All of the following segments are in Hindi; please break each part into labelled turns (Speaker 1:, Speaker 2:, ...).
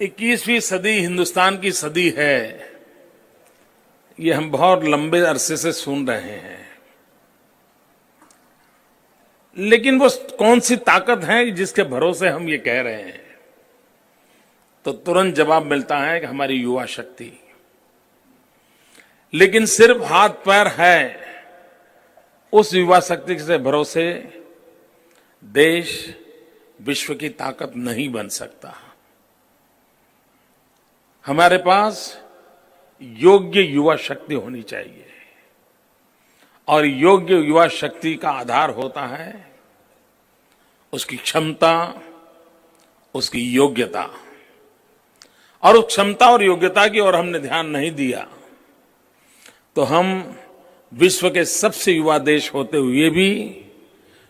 Speaker 1: 21वीं सदी हिंदुस्तान की सदी है, ये हम बहुत लंबे अरसे से सुन रहे हैं। लेकिन वो कौन सी ताकत है जिसके भरोसे हम ये कह रहे हैं? तो तुरंत जवाब मिलता है कि हमारी युवा शक्ति। लेकिन सिर्फ हाथ पैर है, उस युवा शक्ति से भरोसे देश विश्व की ताकत नहीं बन सकता। हमारे पास योग्य युवा शक्ति होनी चाहिए, और योग्य युवा शक्ति का आधार होता है उसकी क्षमता, उसकी योग्यता। और उस क्षमता और योग्यता की ओर हमने ध्यान नहीं दिया तो हम विश्व के सबसे युवा देश होते हुए भी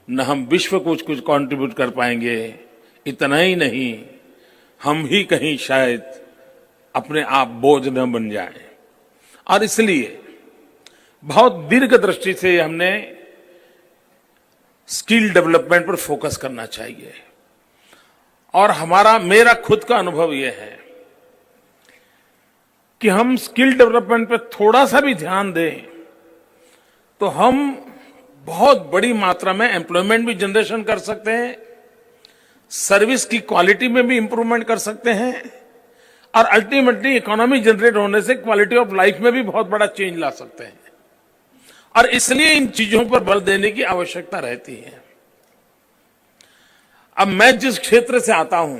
Speaker 1: न हम विश्व को कुछ कंट्रीब्यूट कर पाएंगे। इतना ही नहीं, हम ही कहीं शायद अपने आप बोझ न बन जाएं। और इसलिए बहुत दीर्घ दृष्टि से हमने स्किल डेवलपमेंट पर फोकस करना चाहिए। और मेरा खुद का अनुभव यह है कि हम स्किल डेवलपमेंट पर थोड़ा सा भी ध्यान दें तो हम बहुत बड़ी मात्रा में एम्प्लॉयमेंट भी जनरेशन कर सकते हैं, सर्विस की क्वालिटी में भी इंप्रूवमेंट कर सकते हैं, और अल्टीमेटली इकोनॉमी जनरेट होने से क्वालिटी ऑफ लाइफ में भी बहुत बड़ा चेंज ला सकते हैं। और इसलिए इन चीजों पर बल देने की आवश्यकता रहती है। अब मैं जिस क्षेत्र से आता हूं,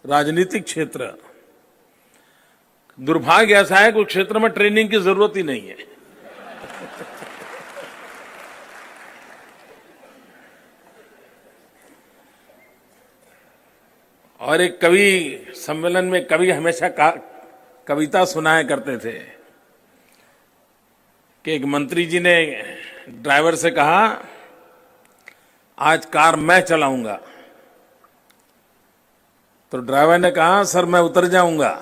Speaker 1: राजनीतिक क्षेत्र, दुर्भाग्य ऐसा है कि उस क्षेत्र में ट्रेनिंग की जरूरत ही नहीं है। और एक कवि सम्मेलन में कवि हमेशा कविता सुनाया करते थे कि एक मंत्री जी ने ड्राइवर से कहा, आज कार मैं चलाऊंगा। तो ड्राइवर ने कहा, सर मैं उतर जाऊंगा,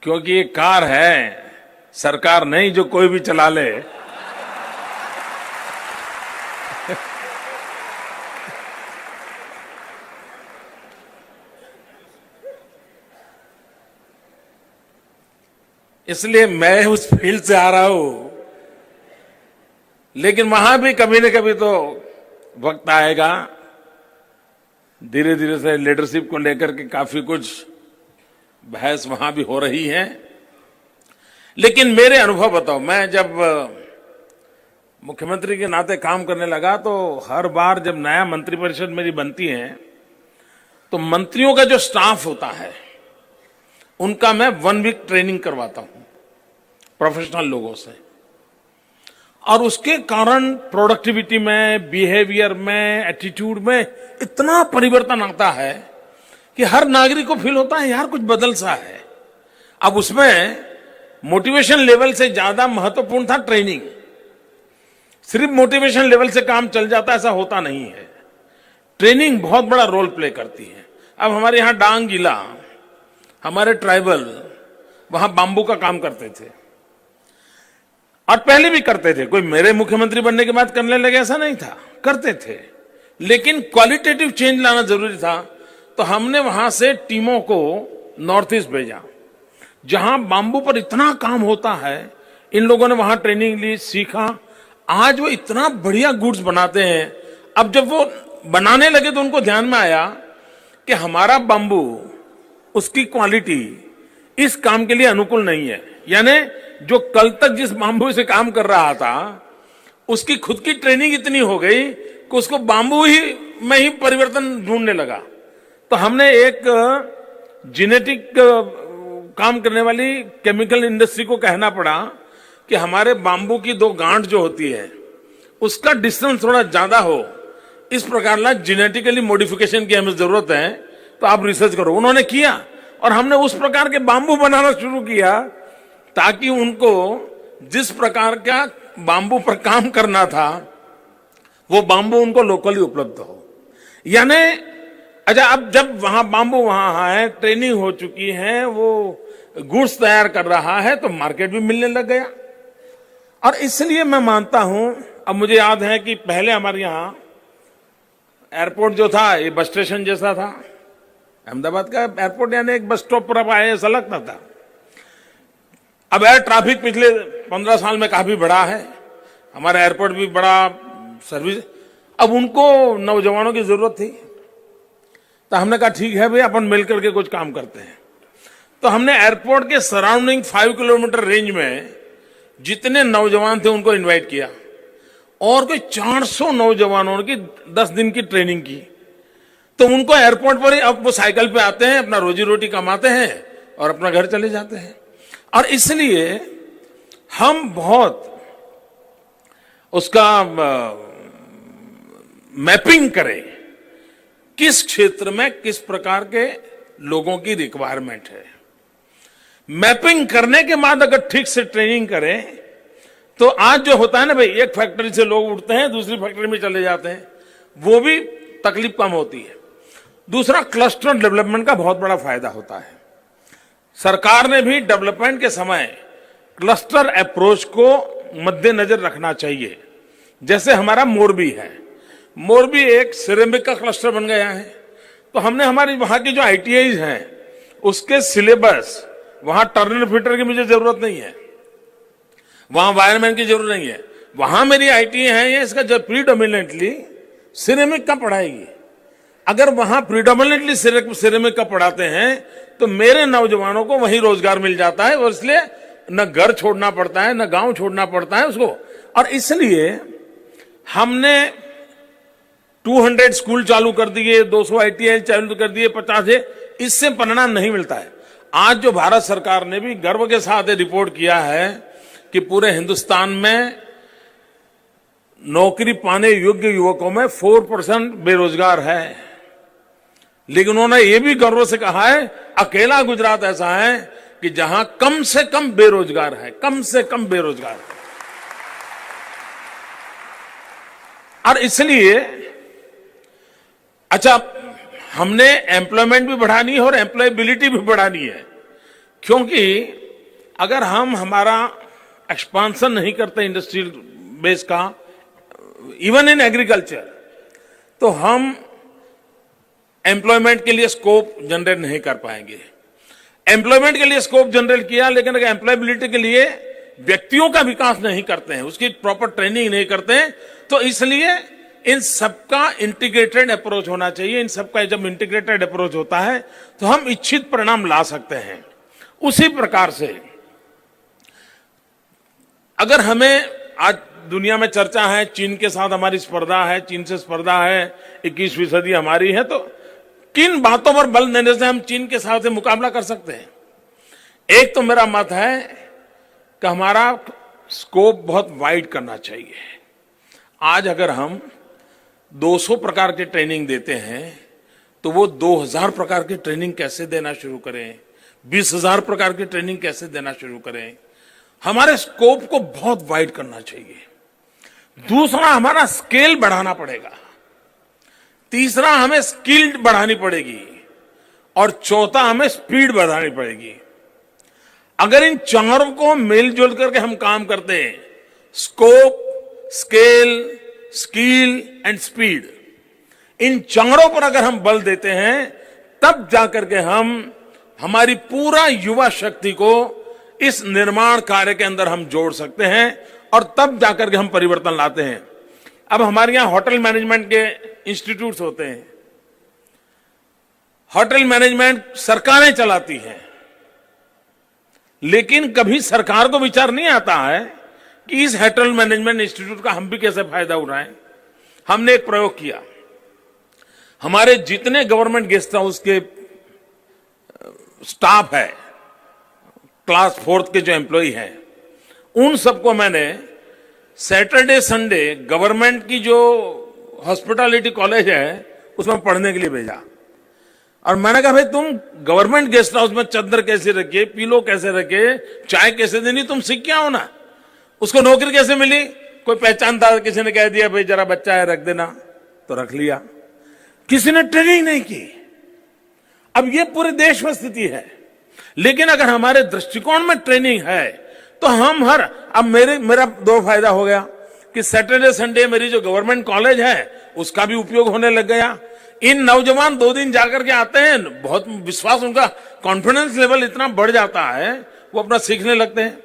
Speaker 1: क्योंकि ये कार है, सरकार नहीं जो कोई भी चला ले। इसलिए मैं उस फील्ड से आ रहा हूं, लेकिन वहां भी कभी न कभी तो वक्त आएगा। धीरे धीरे से लीडरशिप को लेकर के काफी कुछ बहस वहां भी हो रही है। लेकिन मेरे अनुभव बताओ, मैं जब मुख्यमंत्री के नाते काम करने लगा तो हर बार जब नया मंत्रिपरिषद मेरी बनती है तो मंत्रियों का जो स्टाफ होता है उनका मैं 1 वीक ट्रेनिंग करवाता हूं प्रोफेशनल लोगों से। और उसके कारण प्रोडक्टिविटी में, बिहेवियर में, एटीट्यूड में इतना परिवर्तन आता है कि हर नागरिक को फील होता है यार कुछ बदल सा है। अब उसमें मोटिवेशन लेवल से ज्यादा महत्वपूर्ण था ट्रेनिंग। सिर्फ मोटिवेशन लेवल से काम चल जाता ऐसा होता नहीं है, ट्रेनिंग बहुत बड़ा रोल प्ले करती है। अब हमारे यहां डांग जिला, हमारे ट्राइबल वहां बांबू का काम करते थे, और पहले भी करते थे। कोई मेरे मुख्यमंत्री बनने के बाद करने लगे ऐसा नहीं था, करते थे। लेकिन क्वालिटेटिव चेंज लाना जरूरी था, तो हमने वहां से टीमों को नॉर्थ ईस्ट भेजा, जहां बांबू पर इतना काम होता है। इन लोगों ने वहां ट्रेनिंग ली, सीखा। आज वो इतना बढ़िया गुड्स बनाते हैं। अब जब वो बनाने लगे तो उनको ध्यान में आया कि हमारा बांबू, उसकी क्वालिटी इस काम के लिए अनुकूल नहीं है। यानी जो कल तक जिस बांबू से काम कर रहा था उसकी खुद की ट्रेनिंग इतनी हो गई कि उसको बांबू ही में ही परिवर्तन ढूंढने लगा। तो हमने एक जेनेटिक काम करने वाली केमिकल इंडस्ट्री को कहना पड़ा कि हमारे बांबू की 2 गांठ जो होती है उसका डिस्टेंस थोड़ा ज्यादा हो, इस प्रकार ना जेनेटिकली मॉडिफिकेशन की हमें जरूरत है, तो आप रिसर्च करो। उन्होंने किया और हमने उस प्रकार के बांबू बनाना शुरू किया ताकि उनको जिस प्रकार का बांबू पर काम करना था वो बांबू उनको लोकली उपलब्ध हो। यानी अच्छा, अब जब वहां बांबू वहां है, ट्रेनिंग हो चुकी है, वो गुड्स तैयार कर रहा है, तो मार्केट भी मिलने लग गया। और इसलिए मैं मानता हूं, अब मुझे याद है कि पहले हमारे यहां एयरपोर्ट जो था ये बस स्टेशन जैसा था, अहमदाबाद का एयरपोर्ट यानी एक बस स्टॉप पर आप आए ऐसा लगता था। अब एयर ट्रैफिक पिछले 15 साल में काफी बढ़ा है, हमारा एयरपोर्ट भी बड़ा सर्विस। अब उनको नौजवानों की जरूरत थी, तो हमने कहा ठीक है भाई अपन मिलकर के कुछ काम करते हैं। तो हमने एयरपोर्ट के सराउंडिंग 5 किलोमीटर रेंज में जितने नौजवान थे उनको इनवाइट किया और कोई 400 नौजवानों की 10 दिन की ट्रेनिंग की। तो उनको एयरपोर्ट पर ही अब वो साइकिल पे आते हैं, अपना रोजी रोटी कमाते हैं और अपना घर चले जाते हैं। और इसलिए हम बहुत उसका मैपिंग करें, किस क्षेत्र में किस प्रकार के लोगों की रिक्वायरमेंट है। मैपिंग करने के बाद अगर ठीक से ट्रेनिंग करें तो आज जो होता है ना भाई, एक फैक्ट्री से लोग उठते हैं दूसरी फैक्ट्री में चले जाते हैं, वो भी तकलीफ कम होती है। दूसरा, क्लस्टर डेवलपमेंट का बहुत बड़ा फायदा होता है। सरकार ने भी डेवलपमेंट के समय क्लस्टर अप्रोच को मद्देनजर रखना चाहिए। जैसे हमारा मोरबी है, मोरबी एक सिरेमिक का क्लस्टर बन गया है, तो हमने हमारी वहां की जो ITIs हैं उसके सिलेबस, वहां टर्नर फिटर की मुझे जरूरत नहीं है, वहां वायरमैन की जरूरत नहीं है, वहां मेरी ITI है, ये इसका जब प्रीडोमिनेंटली सिरेमिक का पढ़ाएगी। अगर वहां प्रीडोमिनेंटली सिरेमिक का पढ़ाते हैं तो मेरे नौजवानों को वहीं रोजगार मिल जाता है, और इसलिए न घर छोड़ना पड़ता है न गांव छोड़ना पड़ता है उसको। और इसलिए हमने 200 स्कूल चालू कर दिए, 200 ITI चालू कर दिए, 50 है, इससे परिणाम नहीं मिलता है। आज जो भारत सरकार ने भी गर्व के साथ रिपोर्ट किया है कि पूरे हिंदुस्तान में नौकरी पाने योग्य युवकों में 4% बेरोजगार है, लेकिन उन्होंने ये भी गर्व से कहा है अकेला गुजरात ऐसा है कि जहां कम से कम बेरोजगार है, कम से कम बेरोजगार है। और इसलिए अच्छा, हमने एम्प्लॉयमेंट भी बढ़ानी है और एम्प्लॉयबिलिटी भी बढ़ानी है, क्योंकि अगर हम हमारा एक्सपांशन नहीं करते इंडस्ट्रियल बेस का, इवन इन एग्रीकल्चर, तो हम एम्प्लॉयमेंट के लिए स्कोप जनरेट नहीं कर पाएंगे। एम्प्लॉयमेंट के लिए स्कोप जनरेट किया, लेकिन अगर एम्प्लॉयबिलिटी के लिए व्यक्तियों का विकास नहीं करते हैं, उसकी प्रॉपर ट्रेनिंग नहीं करते हैं, तो इसलिए इन सबका इंटीग्रेटेड अप्रोच होना चाहिए। इन सबका जब इंटीग्रेटेड अप्रोच होता है तो हम इच्छित परिणाम ला सकते हैं। उसी प्रकार से अगर हमें आज दुनिया में चर्चा है, चीन के साथ हमारी स्पर्धा है, चीन से स्पर्धा है, 21वीं सदी हमारी है, तो किन बातों पर बल देने से हम चीन के साथ मुकाबला कर सकते हैं। एक तो मेरा मत है कि हमारा स्कोप बहुत वाइड करना चाहिए। आज अगर हम 200 प्रकार के ट्रेनिंग देते हैं तो वो 2000 प्रकार की ट्रेनिंग कैसे देना शुरू करें, 20,000 प्रकार की ट्रेनिंग कैसे देना शुरू करें। हमारे स्कोप को बहुत वाइड करना चाहिए। दूसरा, हमारा स्केल बढ़ाना पड़ेगा। तीसरा, हमें स्किल्ड बढ़ानी पड़ेगी। और चौथा, हमें स्पीड बढ़ानी पड़ेगी। अगर इन चारों को मिलजुल करके हम काम करते हैं, scope, scale, skill and speed, इन चारों पर अगर हम बल देते हैं, तब जाकर के हम हमारी पूरा युवा शक्ति को इस निर्माण कार्य के अंदर हम जोड़ सकते हैं, और तब जाकर के हम परिवर्तन लाते हैं। अब हमारे यहां होटल मैनेजमेंट के इंस्टीट्यूट्स होते हैं। होटल मैनेजमेंट सरकारें चलाती हैं, लेकिन कभी सरकार को विचार नहीं आता है कि इस होटल मैनेजमेंट इंस्टीट्यूट का हम भी कैसे फायदा उठाएं। हमने एक प्रयोग किया। हमारे जितने गवर्नमेंट गेस्ट हाउस के स्टाफ है, क्लास 4th के जो एम्प्लॉय हैं, उन सबको मैंने सैटरडे संडे गवर्नमेंट की जो हॉस्पिटैलिटी कॉलेज है उसमें पढ़ने के लिए भेजा। और मैंने कहा भाई तुम गवर्नमेंट गेस्ट हाउस में चादर कैसे रखिए, पिलो कैसे रखे, चाय कैसे देनी, तुम सीख के आओ ना। उसको नौकरी कैसे मिली? कोई पहचानदार किसी ने कह दिया भाई जरा बच्चा है रख देना, तो रख लिया। किसी ने ट्रेनिंग नहीं की। अब ये पूरे देश में स्थिति है। लेकिन अगर हमारे दृष्टिकोण में ट्रेनिंग है तो हम अब मेरा 2 फायदा हो गया कि सैटरडे संडे मेरी जो गवर्नमेंट कॉलेज है उसका भी उपयोग होने लग गया। इन नौजवान 2 दिन जाकर के आते हैं, बहुत विश्वास, उनका कॉन्फिडेंस लेवल इतना बढ़ जाता है, वो अपना सीखने लगते हैं।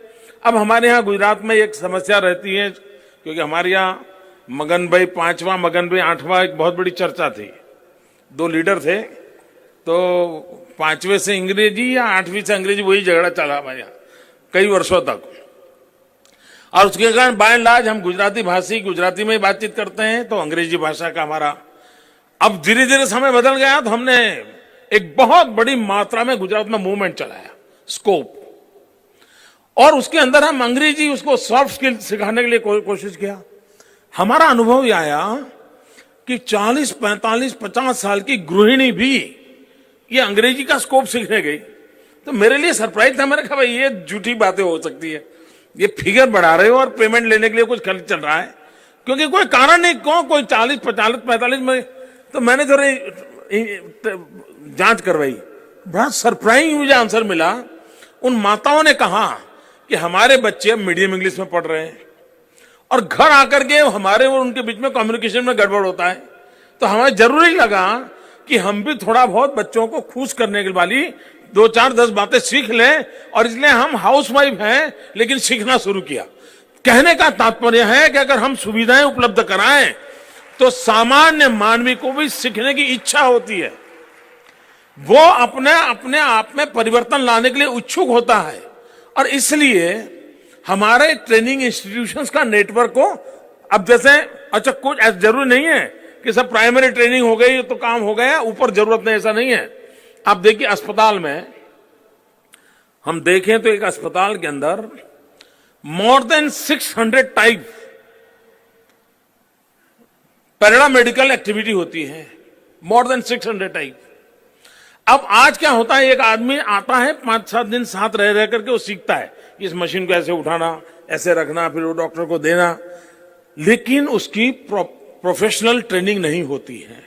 Speaker 1: अब हमारे यहाँ गुजरात में एक समस्या रहती है, क्योंकि हमारे यहाँ मगन भाई 5वां, मगन भाई 8वां एक बहुत बड़ी चर्चा थी। 2 लीडर थे, तो 5वें से अंग्रेजी या 8वीं से अंग्रेजी, वही झगड़ा चला हमारे यहाँ कई वर्षों तक। और उसके कारण बाय एंड लार्ज हम गुजराती भाषी गुजराती में ही बातचीत करते हैं, तो अंग्रेजी भाषा का हमारा अब धीरे धीरे समय बदल गया। तो हमने एक बहुत बड़ी मात्रा में गुजरात में मूवमेंट चलाया, स्कोप, और उसके अंदर हम अंग्रेजी उसको सॉफ्ट स्किल सिखाने के लिए कोशिश किया। हमारा अनुभव यह आया कि 40, 45, 50 साल की गृहिणी भी ये अंग्रेजी का स्कोप सीखने गई। तो मेरे लिए सरप्राइज था, मैंने कहा भाई ये झूठी बातें हो सकती है, ये फिगर बढ़ा रहे हो और पेमेंट लेने के लिए कुछ खर्च चल रहा है, क्योंकि कोई कारण नहीं, कोई 40, 45, 45 में। तो मैंने थोड़ी जांच करवाई, बड़ा सरप्राइजिंग मुझे आंसर मिला। उन माताओं ने कहा कि हमारे बच्चे मीडियम इंग्लिश में पढ़ रहे हैं और घर आकर के हमारे और उनके बीच में कम्युनिकेशन में गड़बड़ होता है, तो हमें जरूरी लगा कि हम भी थोड़ा बहुत बच्चों को खुश करने के वाली 2, 4, 10 बातें सीख लें, और इसलिए हम हाउसवाइफ हैं लेकिन सीखना शुरू किया। कहने का तात्पर्य है कि अगर हम सुविधाएं उपलब्ध कराएं तो सामान्य मानवी को भी सीखने की इच्छा होती है, वो अपने आप में परिवर्तन लाने के लिए उत्सुक होता है। और इसलिए हमारे ट्रेनिंग इंस्टीट्यूशंस का नेटवर्क को अब जैसे, अच्छा कुछ ऐसा जरूरी नहीं है कि सब प्राइमरी ट्रेनिंग हो गई तो काम हो गया, ऊपर जरूरत नहीं, ऐसा नहीं है। आप देखिए अस्पताल में हम देखें तो एक अस्पताल के अंदर more than 600 type paramedical activity होती है, मोर देन 600 टाइप। अब आज क्या होता है, एक आदमी आता है 5-7 दिन साथ रह करके वो सीखता है इस मशीन को ऐसे उठाना, ऐसे रखना, फिर वो डॉक्टर को देना, लेकिन उसकी प्रोफेशनल ट्रेनिंग नहीं होती है।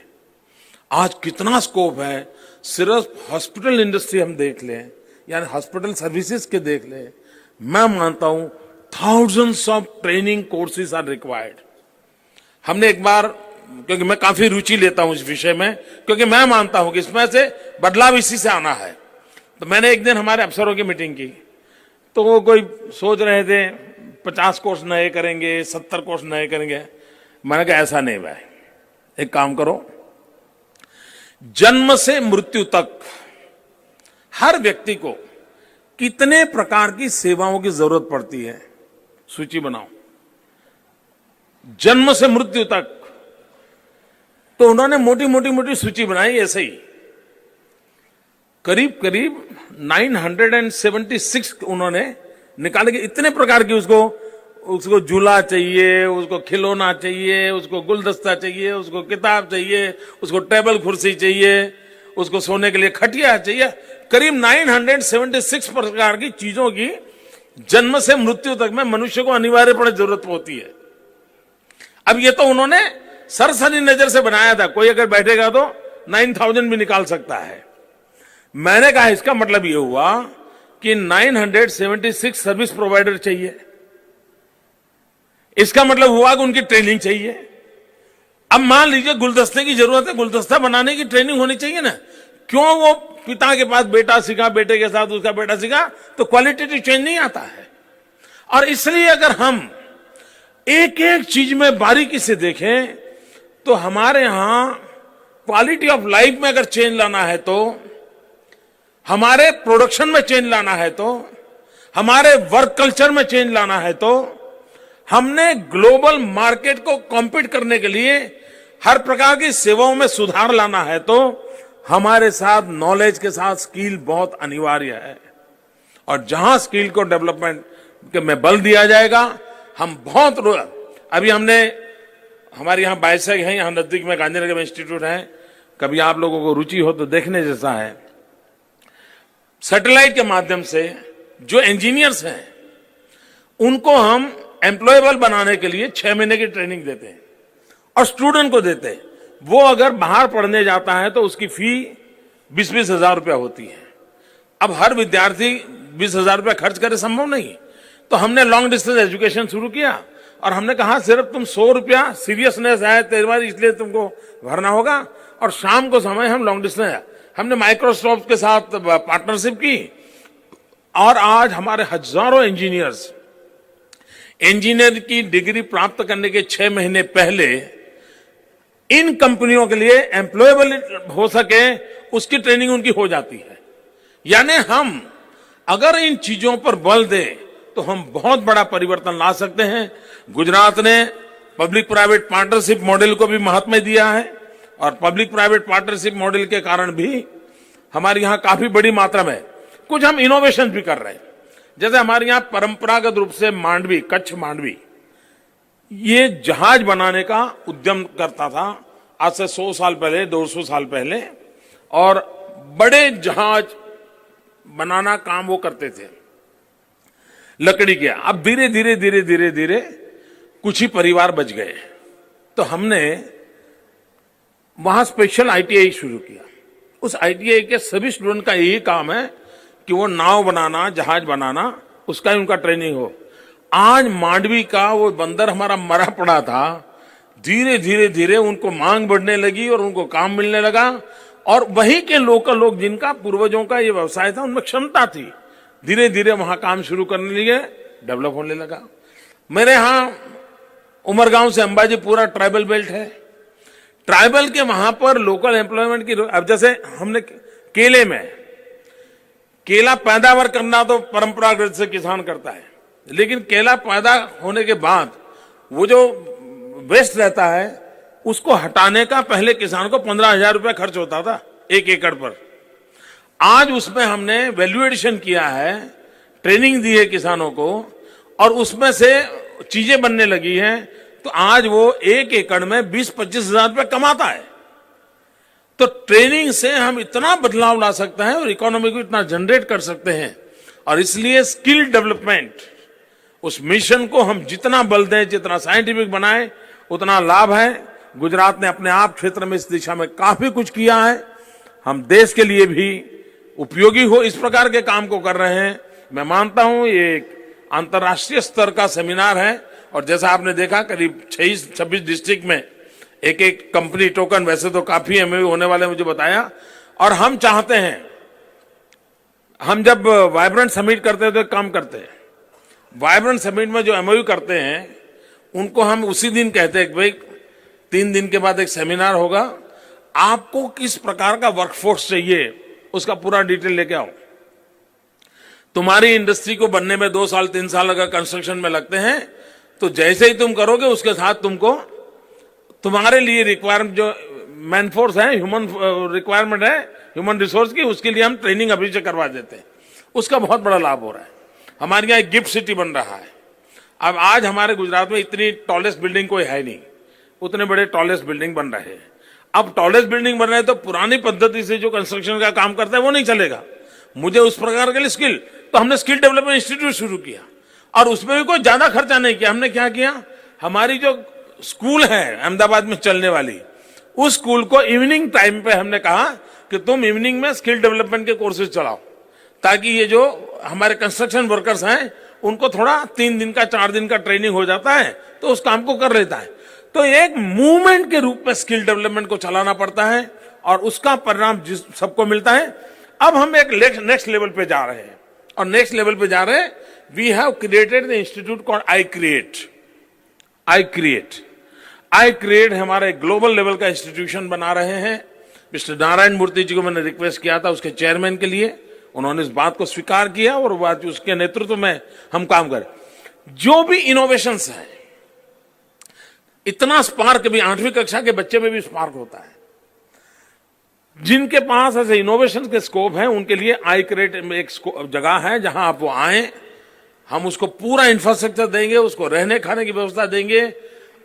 Speaker 1: आज कितना स्कोप है, सिर्फ हॉस्पिटल इंडस्ट्री हम देख लें, यानी हॉस्पिटल सर्विसेज के देख लें, मैं मानता हूं thousands of training courses are required. हमने एक बार, क्योंकि मैं काफी रुचि लेता हूं इस विषय में, क्योंकि मैं मानता हूं कि इसमें से बदलाव इसी से आना है, तो मैंने एक दिन हमारे अफसरों की मीटिंग की, तो वो कोई सोच रहे थे 50 कोर्स नए करेंगे, 70 कोर्स नए करेंगे। मैंने कहा ऐसा नहीं भाई, एक काम करो, जन्म से मृत्यु तक हर व्यक्ति को कितने प्रकार की सेवाओं की जरूरत पड़ती है, सूची बनाओ, जन्म से मृत्यु तक। तो उन्होंने मोटी सूची बनाई, ऐसे ही करीब 976 उन्होंने निकाले कि इतने प्रकार की, उसको झूला चाहिए, उसको खिलौना चाहिए, उसको गुलदस्ता चाहिए, उसको किताब चाहिए, उसको टेबल कुर्सी चाहिए, उसको सोने के लिए खटिया चाहिए, करीब 976 प्रकार की चीजों की जन्म से मृत्यु तक में मनुष्य को अनिवार्यपणे जरूरत होती है। अब ये तो उन्होंने सरसरी नजर से बनाया था, कोई अगर बैठेगा तो 9000 भी निकाल सकता है। मैंने कहा इसका मतलब ये हुआ कि 976 सर्विस प्रोवाइडर चाहिए, इसका मतलब हुआ कि उनकी ट्रेनिंग चाहिए। अब मान लीजिए गुलदस्ते की जरूरत है, गुलदस्ता बनाने की ट्रेनिंग होनी चाहिए ना, क्यों वो पिता के पास बेटा सीखा, बेटे के साथ उसका बेटा सीखा, तो क्वालिटेटिव चेंज नहीं आता है। और इसलिए अगर हम एक एक चीज में बारीकी से देखें तो हमारे यहां क्वालिटी ऑफ लाइफ में अगर चेंज लाना है, तो हमारे प्रोडक्शन में चेंज लाना है, तो हमारे वर्क कल्चर में चेंज लाना है, तो हमने ग्लोबल मार्केट को कॉम्पीट करने के लिए हर प्रकार की सेवाओं में सुधार लाना है, तो हमारे साथ नॉलेज के साथ स्किल बहुत अनिवार्य है। और जहां स्किल को डेवलपमेंट में बल दिया जाएगा, हम बहुत, अभी हमने हमारे यहाँ बाइसेक है, यहाँ नजदीक में गांधीनगर में इंस्टीट्यूट है, कभी आप लोगों को रुचि हो तो देखने जैसा है। सैटेलाइट के माध्यम से जो इंजीनियर्स हैं उनको हम एम्प्लॉयबल बनाने के लिए 6 महीने की ट्रेनिंग देते हैं और स्टूडेंट को देते हैं। वो अगर बाहर पढ़ने जाता है तो उसकी फी 20-20 हजार रुपया होती है। अब हर विद्यार्थी 20 हजार रुपया खर्च करे संभव नहीं, तो हमने लॉन्ग डिस्टेंस एजुकेशन शुरू किया और हमने कहा सिर्फ तुम 100 रुपया सीरियसनेस है तेरे इसलिए तुमको भरना होगा, और शाम को समय हम लॉन्ग डिस्टेंस, हमने माइक्रोसॉफ्ट के साथ पार्टनरशिप की, और आज हमारे हजारों इंजीनियर की डिग्री प्राप्त करने के 6 महीने पहले इन कंपनियों के लिए एम्प्लॉयबल हो सके उसकी ट्रेनिंग उनकी हो जाती है। यानी हम अगर इन चीजों पर बल दें तो हम बहुत बड़ा परिवर्तन ला सकते हैं। गुजरात ने पब्लिक प्राइवेट पार्टनरशिप मॉडल को भी महत्व दिया है, और पब्लिक प्राइवेट पार्टनरशिप मॉडल के कारण भी हमारे यहां काफी बड़ी मात्रा में कुछ हम इनोवेशन भी कर रहे हैं। जैसे हमारे यहां परंपरागत रूप से मांडवी, कच्छ मांडवी, ये जहाज बनाने का उद्यम करता था आज से 100 साल पहले, 200 साल पहले, और बड़े जहाज बनाना काम वो करते थे लकड़ी के। अब धीरे धीरे धीरे धीरे धीरे कुछ ही परिवार बच गए, तो हमने वहां स्पेशल आईटीआई शुरू किया। उस आईटीआई के सभी स्टूडेंट का यही काम है कि वो नाव बनाना, जहाज बनाना, उसका ही उनका ट्रेनिंग हो। आज मांडवी का वो बंदर हमारा मरा पड़ा था, धीरे धीरे धीरे उनको मांग बढ़ने लगी और उनको काम मिलने लगा, और वहीं के लोकल लोग जिनका पूर्वजों का ये व्यवसाय था उनमें क्षमता थी, धीरे धीरे वहां काम शुरू करने लगे, डेवलप होने लगा। मेरे यहां उमरगांव से अंबाजी पूरा ट्राइबल बेल्ट है। ट्राइबल के वहां पर लोकल एम्प्लॉयमेंट की, अब जैसे हमने केले में, केला पैदावार करना तो परंपरागत से किसान करता है, लेकिन केला पैदा होने के बाद वो जो वेस्ट रहता है उसको हटाने का पहले किसान को 15,000 रुपया खर्च होता था 1 एकड़ पर। आज उसमें हमने वैल्यू एडिशन किया है, ट्रेनिंग दी है किसानों को, और उसमें से चीजें बनने लगी हैं, तो आज वो 1 एकड़ में 20-25 हजार रुपये कमाता है। तो ट्रेनिंग से हम इतना बदलाव ला सकते हैं और इकोनॉमी को इतना जनरेट कर सकते हैं, और इसलिए स्किल डेवलपमेंट, उस मिशन को हम जितना बल दें, जितना साइंटिफिक बनाएं, उतना लाभ है। गुजरात ने अपने आप क्षेत्र में इस दिशा में काफी कुछ किया है। हम देश के लिए भी उपयोगी हो इस प्रकार के काम को कर रहे हैं। मैं मानता हूं ये एक अंतर्राष्ट्रीय स्तर का सेमिनार है, और जैसा आपने देखा करीब 26 डिस्ट्रिक्ट में एक कंपनी टोकन, वैसे तो काफी एमओयू होने वाले मुझे बताया, और हम चाहते हैं, हम जब वाइब्रेंट समिट करते हैं तो एक काम करते हैं, वाइब्रेंट समिट में जो एमओयू करते हैं उनको हम उसी दिन कहते हैं कि भाई 3 दिन के बाद एक सेमिनार होगा, आपको किस प्रकार का वर्कफोर्स चाहिए उसका पूरा डिटेल लेके आओ। तुम्हारी इंडस्ट्री को बनने में 2 साल 3 साल अगर कंस्ट्रक्शन में लगते हैं, तो जैसे ही तुम करोगे उसके साथ तुमको तुम्हारे लिए रिक्वायरमेंट जो मैनफोर्स है, ह्यूमन रिक्वायरमेंट है, ह्यूमन रिसोर्स की, उसके लिए हम ट्रेनिंग अभी से करवा देते हैं। उसका बहुत बड़ा लाभ हो रहा है। हमारे यहाँ एक गिफ्ट सिटी बन रहा है। अब आज हमारे गुजरात में इतनी टॉलेस्ट बिल्डिंग कोई है नहीं, उतने बड़े टॉलेस्ट बिल्डिंग बन रहे हैं। अब टॉलेस्ट बिल्डिंग बन रहे हैं तो पुरानी पद्धति से जो कंस्ट्रक्शन का काम करता है वो नहीं चलेगा, मुझे उस प्रकार के लिए स्किल, तो हमने स्किल डेवलपमेंट इंस्टीट्यूट शुरू किया, और उसमें भी कोई ज्यादा खर्चा नहीं किया। हमने क्या किया, हमारी जो स्कूल है अहमदाबाद में चलने वाली, उस स्कूल को इवनिंग टाइम पे हमने कहा कि तुम इवनिंग में स्किल डेवलपमेंट के कोर्सेज चलाओ, ताकि ये जो हमारे कंस्ट्रक्शन वर्कर्स हैं उनको थोड़ा 3 दिन का 4 दिन का ट्रेनिंग हो जाता है, तो उस काम को कर लेता है। तो एक मूवमेंट के रूप में स्किल डेवलपमेंट को चलाना पड़ता है, और उसका परिणाम जिस सबको मिलता है। अब हम एक नेक्स्ट लेवल पे जा रहे हैं, और नेक्स्ट लेवल पे जा रहे हैं, we have created the institute called I create हमारे ग्लोबल लेवल का इंस्टीट्यूशन बना रहे हैं। मिस्टर नारायण मूर्ति जी को मैंने रिक्वेस्ट किया था उसके चेयरमैन के लिए, उन्होंने इस बात को स्वीकार किया, और बात उसके नेतृत्व में हम काम करें। जो भी इनोवेशंस है, इतना स्पार्क भी 8वीं कक्षा के बच्चे में भी स्पार्क होता है। जिनके पास ऐसे इनोवेशन के स्कोप है उनके लिए आई क्रिएट एक जगह है जहां आप वो आए, हम उसको पूरा इंफ्रास्ट्रक्चर देंगे, उसको रहने खाने की व्यवस्था देंगे,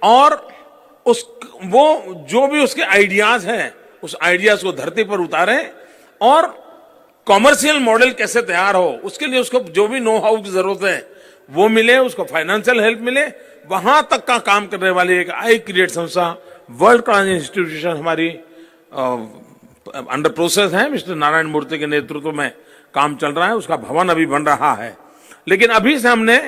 Speaker 1: और वो जो भी उसके आइडियाज हैं उस आइडियाज को धरती पर उतारें, और कॉमर्शियल मॉडल कैसे तैयार हो उसके लिए उसको जो भी नो हाउ की जरूरत है वो मिले, उसको फाइनेंशियल हेल्प मिले, वहां तक का काम करने वाली एक आई क्रिएट संस्था, वर्ल्ड क्लास इंस्टीट्यूशन हमारी अंडर प्रोसेस है। मिस्टर नारायण मूर्ति के नेतृत्व में काम चल रहा है, उसका भवन अभी बन रहा है। लेकिन अभी से हमने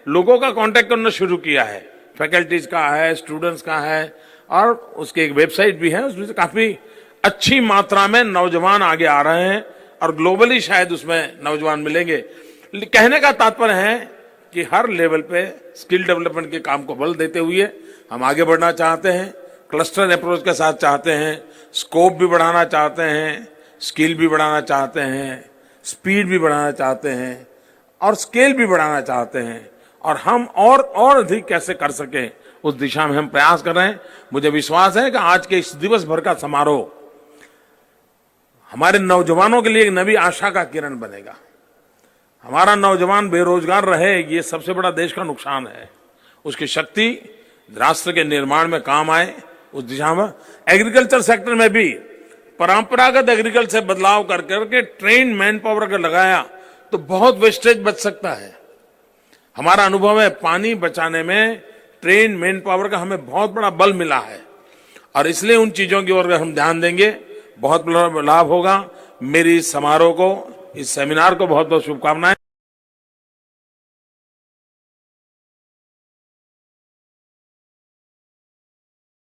Speaker 1: लोगों का कांटेक्ट करना शुरू किया है, फैकल्टीज का है, स्टूडेंट्स का है, और उसकी एक वेबसाइट भी है, उसमें से काफी अच्छी मात्रा में नौजवान आगे आ रहे हैं और ग्लोबली शायद उसमें नौजवान मिलेंगे। कहने का तात्पर्य है कि हर लेवल पे स्किल डेवलपमेंट के काम को बल देते हुए हम आगे बढ़ना चाहते हैं, क्लस्टर अप्रोच के साथ चाहते हैं, स्कोप भी बढ़ाना चाहते हैं, स्किल भी बढ़ाना चाहते हैं, स्पीड भी बढ़ाना चाहते हैं और स्केल भी बढ़ाना चाहते हैं, और हम और अधिक कैसे कर सकें उस दिशा में हम प्रयास कर रहे हैं। मुझे विश्वास है कि आज के इस दिवस भर का समारोह हमारे नौजवानों के लिए एक नई आशा का किरण बनेगा। हमारा नौजवान बेरोजगार रहे, ये सबसे बड़ा देश का नुकसान है। उसकी शक्ति राष्ट्र के निर्माण में काम आए, उस दिशा में एग्रीकल्चर सेक्टर में भी परंपरागत एग्रीकल्चर से बदलाव कर करके ट्रेन मैन पावर का लगाया तो बहुत वेस्टेज बच सकता है। हमारा अनुभव है पानी बचाने में ट्रेन मैन पावर का हमें बहुत बड़ा बल मिला है, और इसलिए उन चीजों की ओर हम ध्यान देंगे, बहुत बड़ा लाभ होगा। मेरी इस समारोह को, इस सेमिनार को बहुत बहुत शुभकामनाएं।